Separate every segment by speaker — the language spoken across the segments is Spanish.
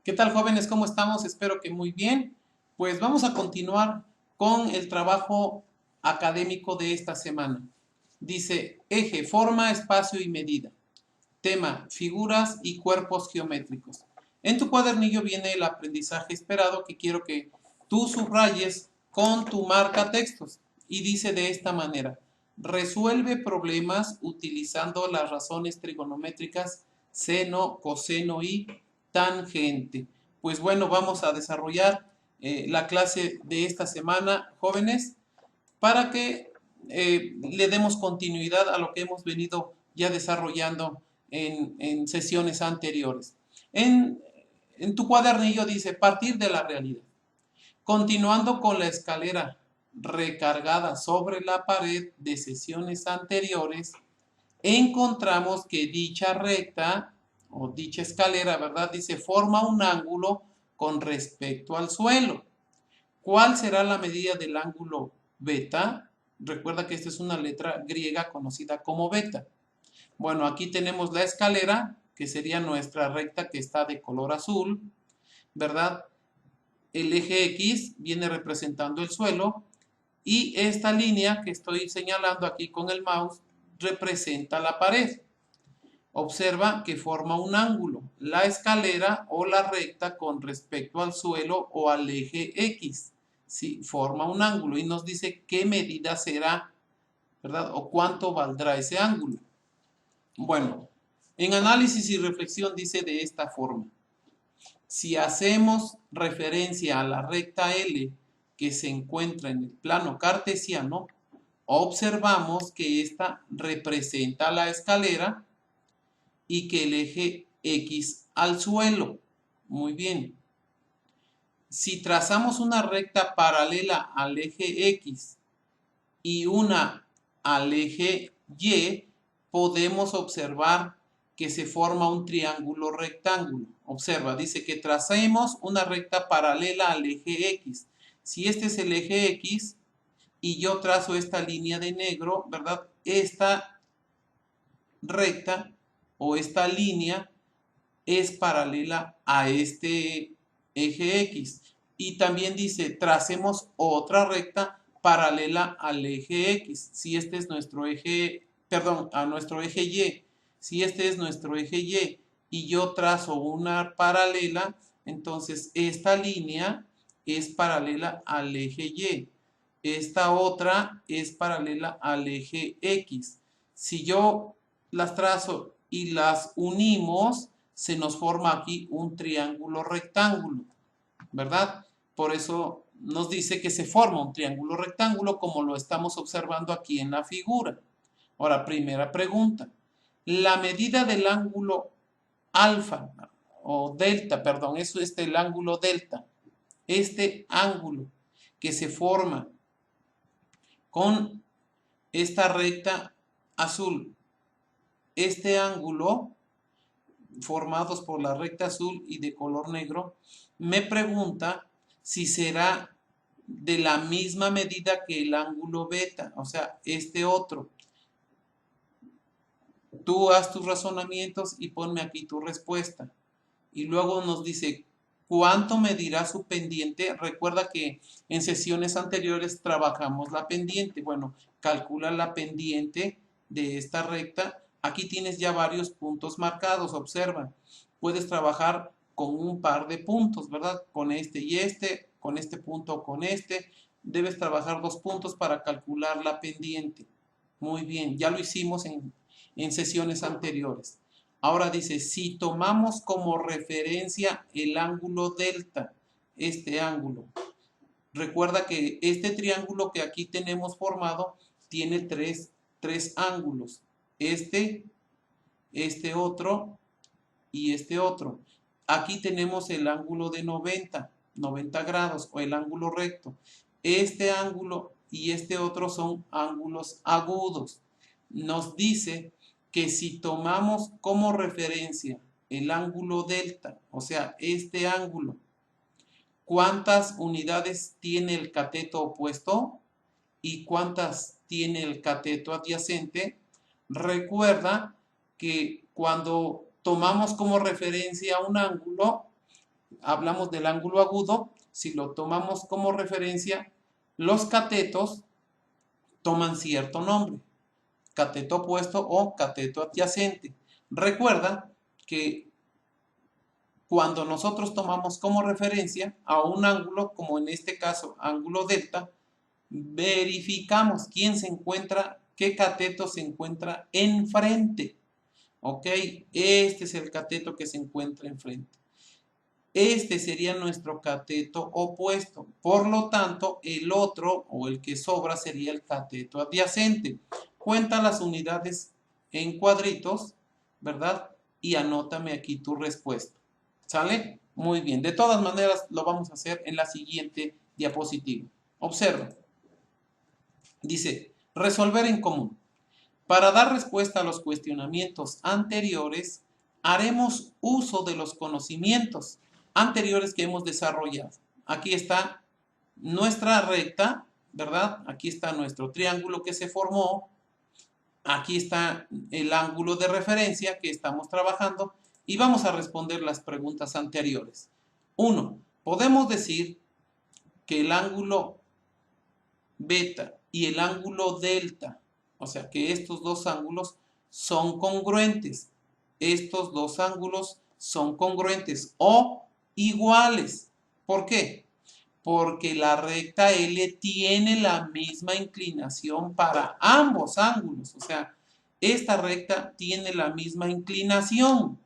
Speaker 1: ¿Qué tal, jóvenes? ¿Cómo estamos? Espero que muy bien. Pues vamos a continuar con el trabajo académico de esta semana. Dice, eje, forma, espacio y medida. Tema, figuras y cuerpos geométricos. En tu cuadernillo viene el aprendizaje esperado que quiero que tú subrayes con tu marca textos. Y dice de esta manera, resuelve problemas utilizando las razones trigonométricas seno, coseno y tangente. Pues bueno, vamos a desarrollar la clase de esta semana, jóvenes, para que le demos continuidad a lo que hemos venido ya desarrollando en sesiones anteriores. En tu cuadernillo dice, partir de la realidad. Continuando con la escalera recargada sobre la pared de sesiones anteriores, encontramos que dicha recta o dicha escalera, ¿verdad? Dice, forma un ángulo con respecto al suelo. ¿Cuál será la medida del ángulo beta? Recuerda que esta es una letra griega conocida como beta. Bueno, aquí tenemos la escalera, que sería nuestra recta que está de color azul, ¿verdad? El eje X viene representando el suelo y esta línea que estoy señalando aquí con el mouse representa la pared. Observa que forma un ángulo, la escalera o la recta con respecto al suelo o al eje X. Sí, forma un ángulo y nos dice qué medida será, ¿verdad? O cuánto valdrá ese ángulo. Bueno, en análisis y reflexión dice de esta forma. Si hacemos referencia a la recta L que se encuentra en el plano cartesiano, observamos que esta representa la escalera y que el eje X al suelo. Muy bien. Si trazamos una recta paralela al eje X y una al eje Y, podemos observar que se forma un triángulo rectángulo. Observa, dice que tracemos una recta paralela al eje X. Si este es el eje X y yo trazo esta línea de negro, ¿verdad? Esta recta o esta línea es paralela a este eje X. Y también dice, tracemos otra recta paralela al eje X. Si este es nuestro eje, perdón, a nuestro eje Y. Si este es nuestro eje y yo trazo una paralela, entonces esta línea es paralela al eje Y. Esta otra es paralela al eje X. Si yo las trazo y las unimos, se nos forma aquí un triángulo rectángulo, ¿verdad? Por eso nos dice que se forma un triángulo rectángulo como lo estamos observando aquí en la figura. Ahora, primera pregunta. La medida del ángulo alfa o delta, perdón, eso es el ángulo delta. Este ángulo que se forma con esta recta azul, este ángulo formados por la recta azul y de color negro, me pregunta si será de la misma medida que el ángulo beta, o sea, este otro. Tú haz tus razonamientos y ponme aquí tu respuesta. Y luego nos dice, ¿cuánto medirá su pendiente? Recuerda que en sesiones anteriores trabajamos la pendiente. Bueno, calcula la pendiente de esta recta. Aquí tienes ya varios puntos marcados, observa. Puedes trabajar con un par de puntos, ¿verdad? Con este y este, con este punto o con este. Debes trabajar dos puntos para calcular la pendiente. Muy bien, ya lo hicimos en sesiones anteriores. Ahora dice, si tomamos como referencia el ángulo delta, este ángulo, recuerda que este triángulo que aquí tenemos formado tiene tres ángulos, este otro y este otro. Aquí tenemos el ángulo de 90 grados o el ángulo recto. Este ángulo y este otro son ángulos agudos. Nos dice que si tomamos como referencia el ángulo delta, o sea, este ángulo, ¿cuántas unidades tiene el cateto opuesto y cuántas tiene el cateto adyacente? Recuerda que cuando tomamos como referencia un ángulo, hablamos del ángulo agudo, si lo tomamos como referencia, los catetos toman cierto nombre, cateto opuesto o cateto adyacente. Recuerda que cuando nosotros tomamos como referencia a un ángulo, como en este caso ángulo delta, verificamos quién se encuentra, qué cateto se encuentra enfrente. ¿Ok? Este es el cateto que se encuentra enfrente. Este sería nuestro cateto opuesto. Por lo tanto, el otro o el que sobra sería el cateto adyacente. Cuenta las unidades en cuadritos, ¿verdad? Y anótame aquí tu respuesta. ¿Sale? Muy bien. De todas maneras, lo vamos a hacer en la siguiente diapositiva. Observa. Dice, resolver en común. Para dar respuesta a los cuestionamientos anteriores, haremos uso de los conocimientos anteriores que hemos desarrollado. Aquí está nuestra recta, ¿verdad? Aquí está nuestro triángulo que se formó. Aquí está el ángulo de referencia que estamos trabajando y vamos a responder las preguntas anteriores. 1. Podemos decir que el ángulo beta y el ángulo delta, o sea que estos dos ángulos son congruentes. Estos dos ángulos son congruentes o iguales. ¿Por qué? Porque la recta L tiene la misma inclinación para ambos ángulos. O sea, esta recta tiene la misma inclinación.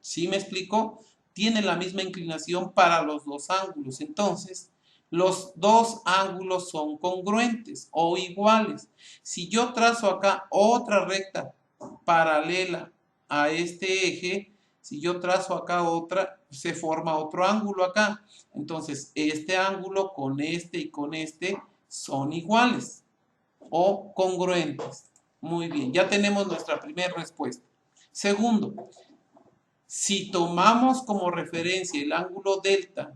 Speaker 1: ¿Sí me explico? Tiene la misma inclinación para los dos ángulos. Entonces, los dos ángulos son congruentes o iguales. Si yo trazo acá otra recta paralela a este eje, si yo trazo acá otra, se forma otro ángulo acá. Entonces, este ángulo con este y con este son iguales o congruentes. Muy bien, ya tenemos nuestra primera respuesta. Segundo, si tomamos como referencia el ángulo delta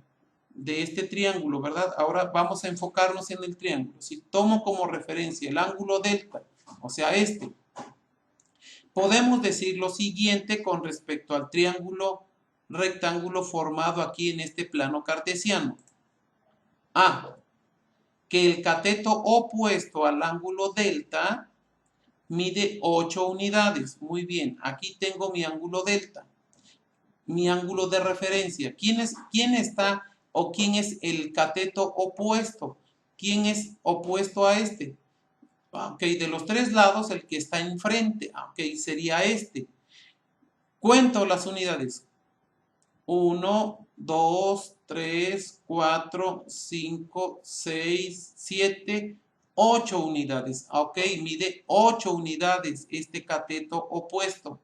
Speaker 1: de este triángulo, ¿verdad? Ahora vamos a enfocarnos en el triángulo. Si tomo como referencia el ángulo delta, o sea, este, podemos decir lo siguiente con respecto al triángulo rectángulo formado aquí en este plano cartesiano. A, que el cateto opuesto al ángulo delta mide 8 unidades. Muy bien, aquí tengo mi ángulo delta, mi ángulo de referencia. ¿Quién está o quién es el cateto opuesto? ¿Quién es opuesto a este? Ok, de los tres lados, el que está enfrente, ok, sería este. Cuento las unidades. 1, 2, 3, 4, 5, 6, 7, 8 unidades. Ok, mide 8 unidades este cateto opuesto.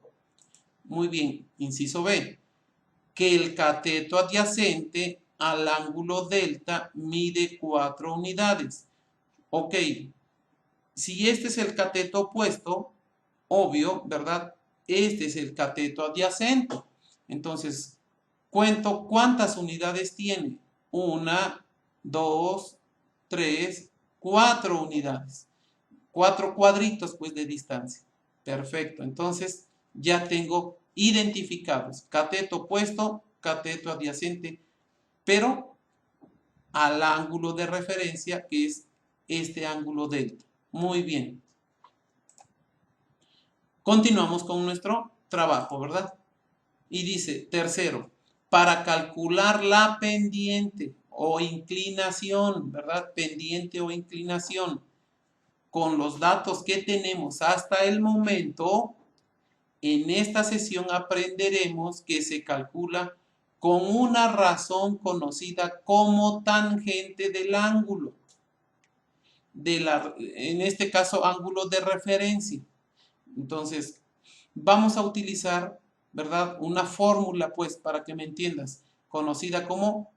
Speaker 1: Muy bien, inciso B. Que el cateto adyacente al ángulo delta mide 4 unidades. Ok, si este es el cateto opuesto, obvio, ¿verdad? Este es el cateto adyacente. Entonces, cuento cuántas unidades tiene. 1, 2, 3, 4 unidades. 4 cuadritos, pues, de distancia. Perfecto. Entonces, ya tengo identificados cateto opuesto, cateto adyacente, pero al ángulo de referencia que es este ángulo delta. Muy bien. Continuamos con nuestro trabajo, ¿verdad? Y dice, tercero, para calcular la pendiente o inclinación, ¿verdad? Pendiente o inclinación, con los datos que tenemos hasta el momento, en esta sesión aprenderemos que se calcula con una razón conocida como tangente del ángulo, en este caso ángulo de referencia. Entonces, vamos a utilizar, ¿verdad? Una fórmula, pues, para que me entiendas, conocida como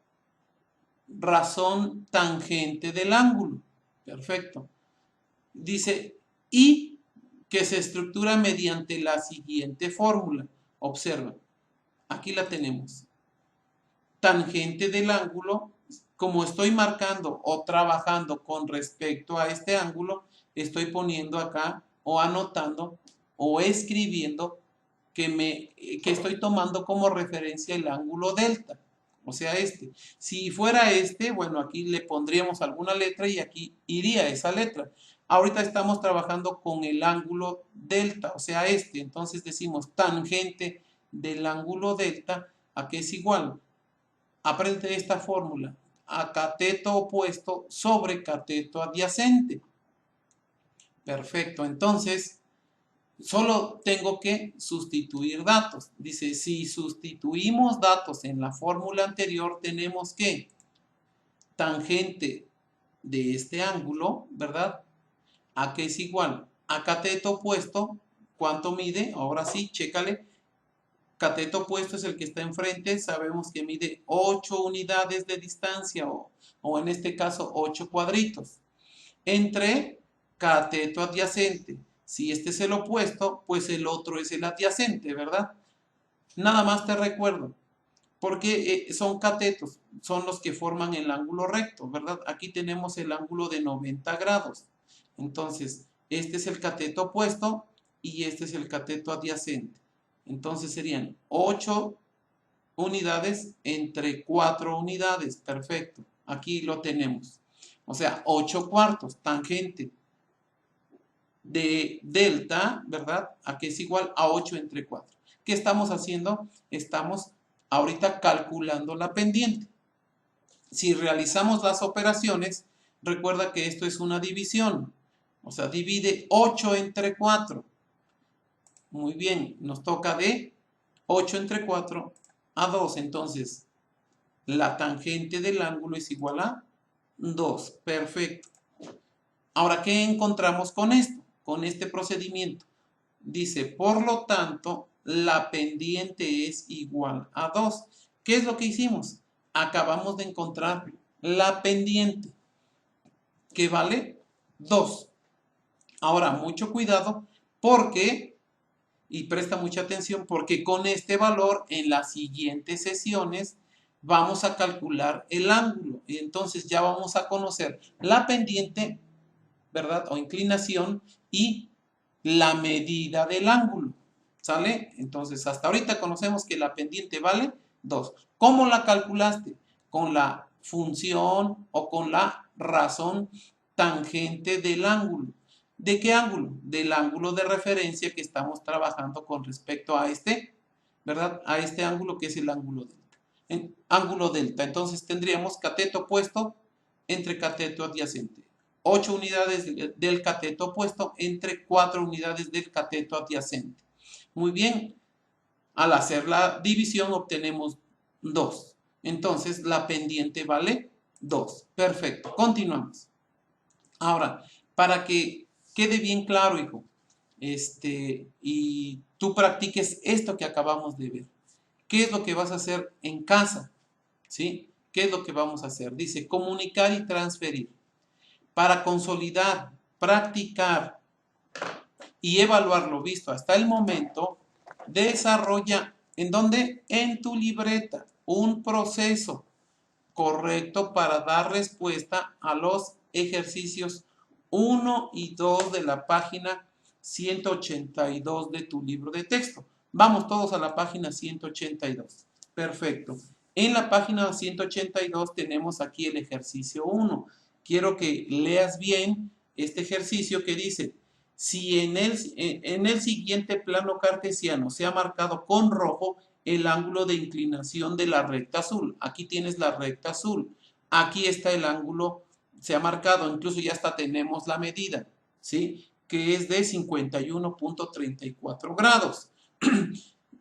Speaker 1: razón tangente del ángulo. Perfecto. Dice, y que se estructura mediante la siguiente fórmula. Observa, aquí la tenemos. Tangente del ángulo, como estoy marcando o trabajando con respecto a este ángulo, estoy poniendo acá o anotando o escribiendo que estoy tomando como referencia el ángulo delta. o sea, este. Si fuera este, bueno, aquí le pondríamos alguna letra y aquí iría esa letra. Ahorita estamos trabajando con el ángulo delta, o sea, este. Entonces decimos tangente del ángulo delta, ¿a qué es igual? Aprende esta fórmula, a cateto opuesto sobre cateto adyacente. Perfecto, entonces solo tengo que sustituir datos. Dice, si sustituimos datos en la fórmula anterior, tenemos que tangente de este ángulo, ¿verdad? ¿A qué es igual? A cateto opuesto, ¿cuánto mide? Ahora sí, chécale. Cateto opuesto es el que está enfrente, sabemos que mide 8 unidades de distancia o en este caso 8 cuadritos. Entre cateto adyacente, si este es el opuesto, pues el otro es el adyacente, ¿verdad? Nada más te recuerdo, porque son catetos, son los que forman el ángulo recto, ¿verdad? Aquí tenemos el ángulo de 90 grados. Entonces, este es el cateto opuesto y este es el cateto adyacente. Entonces serían 8 unidades entre 4 unidades. Perfecto. Aquí lo tenemos. O sea, 8 cuartos, tangente de delta, ¿verdad? A que es igual a 8 entre 4. ¿Qué estamos haciendo? Estamos ahorita calculando la pendiente. Si realizamos las operaciones, recuerda que esto es una división. O sea, divide 8 entre 4. Muy bien, nos toca de 8 entre 4 a 2. Entonces, la tangente del ángulo es igual a 2. Perfecto. Ahora, ¿qué encontramos con esto? Con este procedimiento. Dice, por lo tanto, la pendiente es igual a 2. ¿Qué es lo que hicimos? Acabamos de encontrar la pendiente, que vale 2. Ahora, mucho cuidado porque, y presta mucha atención, porque con este valor en las siguientes sesiones vamos a calcular el ángulo. Y entonces ya vamos a conocer la pendiente, ¿verdad? O inclinación y la medida del ángulo. ¿Sale? Entonces, hasta ahorita conocemos que la pendiente vale 2. ¿Cómo la calculaste? Con la función o con la razón tangente del ángulo. ¿De qué ángulo? Del ángulo de referencia que estamos trabajando con respecto a este, ¿verdad? A este ángulo que es el ángulo delta. Ángulo delta. Entonces tendríamos cateto opuesto entre cateto adyacente. 8 unidades del cateto opuesto entre 4 unidades del cateto adyacente. Muy bien, al hacer la división obtenemos 2. Entonces la pendiente vale 2. Perfecto, continuamos. Ahora, para que quede bien claro, hijo, y tú practiques esto que acabamos de ver. ¿Qué es lo que vas a hacer en casa? ¿Sí? ¿Qué es lo que vamos a hacer? Dice, comunicar y transferir. Para consolidar, practicar y evaluar lo visto hasta el momento, desarrolla, ¿en dónde? En tu libreta, un proceso correcto para dar respuesta a los ejercicios 1 y 2 de la página 182 de tu libro de texto. Vamos todos a la página 182. Perfecto. En la página 182 tenemos aquí el ejercicio 1. Quiero que leas bien este ejercicio que dice, si en el siguiente plano cartesiano se ha marcado con rojo el ángulo de inclinación de la recta azul. Aquí tienes la recta azul. Aquí está el ángulo, se ha marcado, incluso ya hasta tenemos la medida, ¿sí? Que es de 51.34 grados.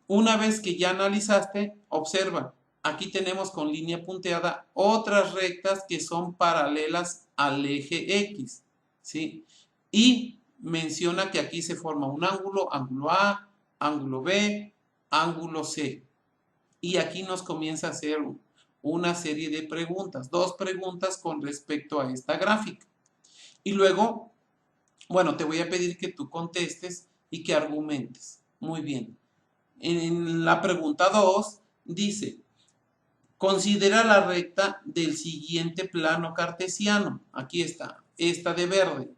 Speaker 1: Una vez que ya analizaste, observa, aquí tenemos con línea punteada otras rectas que son paralelas al eje X, ¿sí? Y menciona que aquí se forma un ángulo, ángulo A, ángulo B, ángulo C. Y aquí nos comienza a hacer una serie de preguntas, 2 preguntas con respecto a esta gráfica. Y luego, bueno, te voy a pedir que tú contestes y que argumentes. Muy bien. En la pregunta 2 dice, considera la recta del siguiente plano cartesiano. Aquí está, esta de verde.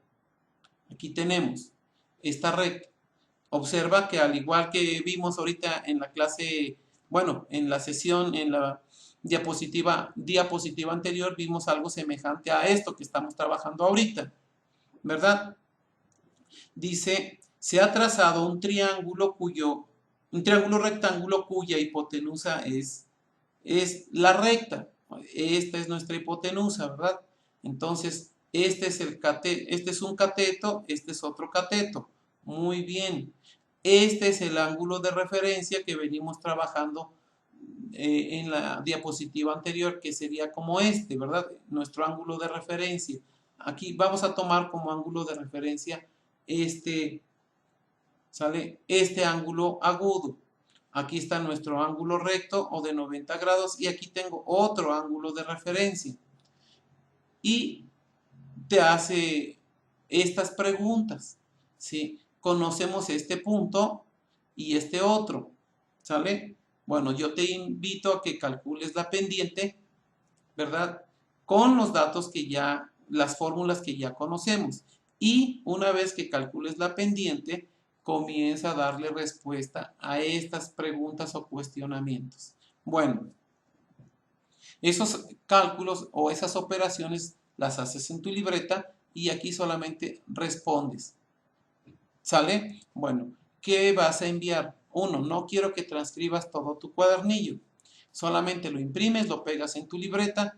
Speaker 1: Aquí tenemos esta recta. Observa que al igual que vimos ahorita en la clase, bueno, en la sesión, en la diapositiva anterior vimos algo semejante a esto que estamos trabajando ahorita, ¿verdad? Dice, se ha trazado un triángulo rectángulo cuya hipotenusa es la recta. Esta es nuestra hipotenusa, ¿verdad? Entonces, este es un cateto, este es otro cateto. Muy bien. Este es el ángulo de referencia que venimos trabajando en la diapositiva anterior, que sería como este, ¿verdad? Nuestro ángulo de referencia. Aquí vamos a tomar como ángulo de referencia ¿sale? Este ángulo agudo. Aquí está nuestro ángulo recto o de 90 grados y aquí tengo otro ángulo de referencia. Y te hace estas preguntas, ¿sí? Conocemos este punto y este otro, ¿sale? Bueno, yo te invito a que calcules la pendiente, ¿verdad? Con los datos las fórmulas que ya conocemos. Y una vez que calcules la pendiente, comienza a darle respuesta a estas preguntas o cuestionamientos. Bueno, esos cálculos o esas operaciones las haces en tu libreta y aquí solamente respondes. ¿Sale? Bueno, ¿qué vas a enviar? Uno, no quiero que transcribas todo tu cuadernillo. Solamente lo imprimes, lo pegas en tu libreta.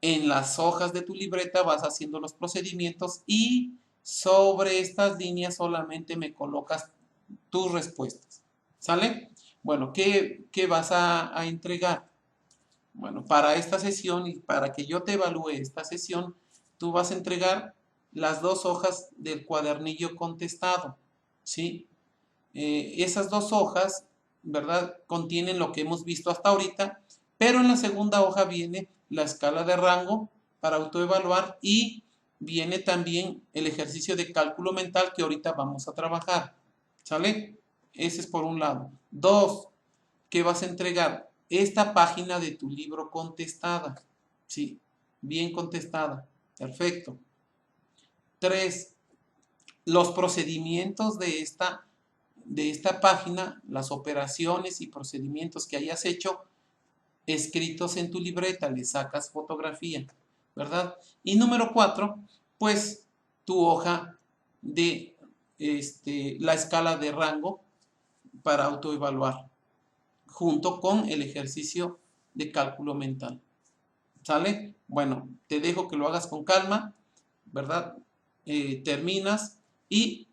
Speaker 1: En las hojas de tu libreta vas haciendo los procedimientos y sobre estas líneas solamente me colocas tus respuestas. ¿Sale? Bueno, ¿qué vas a entregar? Bueno, para esta sesión y para que yo te evalúe esta sesión, tú vas a entregar las 2 hojas del cuadernillo contestado, ¿sí? Esas 2 hojas, ¿verdad? Contienen lo que hemos visto hasta ahorita, pero en la segunda hoja viene la escala de rango para autoevaluar y viene también el ejercicio de cálculo mental que ahorita vamos a trabajar, ¿sale? Ese es por un lado. 2, ¿qué vas a entregar? Esta página de tu libro contestada, ¿sí? Bien contestada, perfecto. 3, los procedimientos de esta página, las operaciones y procedimientos que hayas hecho, escritos en tu libreta, le sacas fotografía, ¿verdad? Y número 4, pues tu hoja de la escala de rango para autoevaluar, junto con el ejercicio de cálculo mental. ¿Sale? Bueno, te dejo que lo hagas con calma, ¿verdad? Terminas y,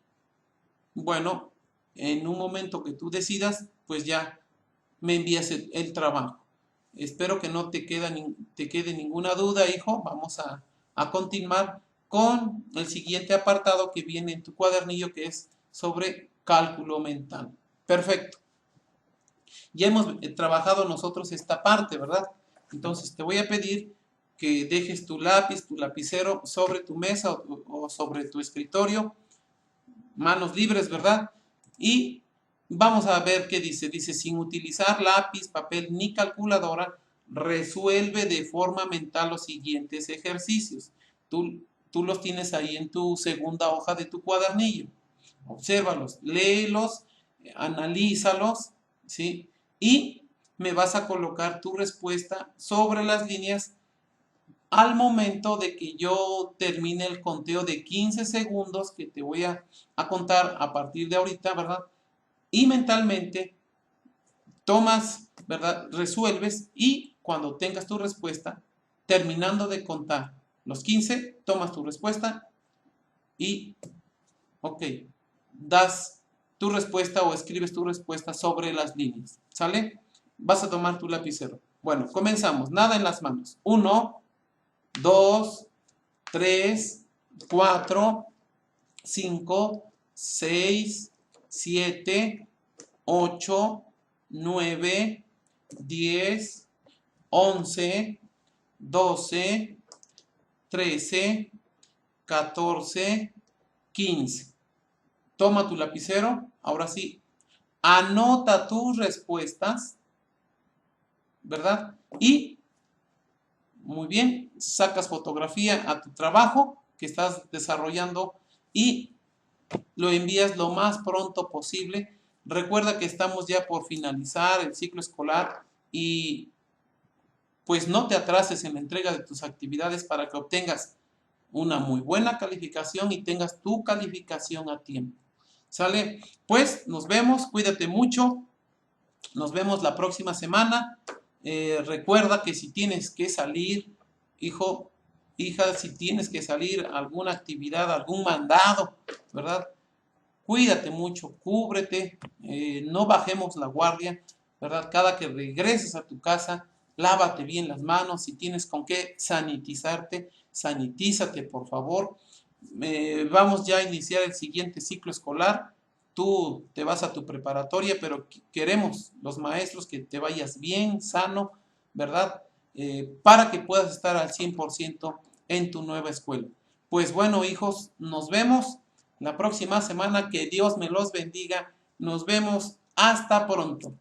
Speaker 1: bueno, en un momento que tú decidas, pues ya me envías el trabajo. Espero que no te quede ninguna duda, hijo. Vamos a continuar con el siguiente apartado que viene en tu cuadernillo, que es sobre cálculo mental. Perfecto. Ya hemos trabajado nosotros esta parte, ¿verdad? Entonces te voy a pedir que dejes tu lápiz, tu lapicero sobre tu mesa o sobre tu escritorio, manos libres, ¿verdad? Y vamos a ver qué dice. Dice, sin utilizar lápiz, papel ni calculadora, resuelve de forma mental los siguientes ejercicios. Tú los tienes ahí en tu segunda hoja de tu cuadernillo. Obsérvalos, léelos, analízalos, ¿sí? Y me vas a colocar tu respuesta sobre las líneas al momento de que yo termine el conteo de 15 segundos que te voy a contar a partir de ahorita, ¿verdad? Y mentalmente tomas, ¿verdad? Resuelves y cuando tengas tu respuesta, terminando de contar los 15, tomas tu respuesta y, ok, das tu respuesta o escribes tu respuesta sobre las líneas, ¿sale? Vas a tomar tu lapicero. Bueno, comenzamos. Nada en las manos. 1, 2, 3, 4, 5, 6, 7, 8, 9, 10, 11, 12, 13, 14, 15. Toma tu lapicero, ahora sí, anota tus respuestas, ¿verdad? Y, muy bien, sacas fotografía a tu trabajo que estás desarrollando y lo envías lo más pronto posible. Recuerda que estamos ya por finalizar el ciclo escolar y pues no te atrases en la entrega de tus actividades para que obtengas una muy buena calificación y tengas tu calificación a tiempo. ¿Sale? Pues nos vemos, cuídate mucho, nos vemos la próxima semana. Recuerda que si tienes que salir, hijo, hija, si tienes que salir a alguna actividad, algún mandado, ¿verdad? Cuídate mucho, cúbrete, no bajemos la guardia, ¿verdad? Cada que regreses a tu casa, lávate bien las manos, si tienes con qué sanitizarte, sanitízate, por favor. Vamos ya a iniciar el siguiente ciclo escolar. Tú te vas a tu preparatoria, pero queremos los maestros que te vayas bien, sano, ¿verdad? Para que puedas estar al 100% en tu nueva escuela. Pues bueno, hijos, nos vemos la próxima semana. Que Dios me los bendiga. Nos vemos. Hasta pronto.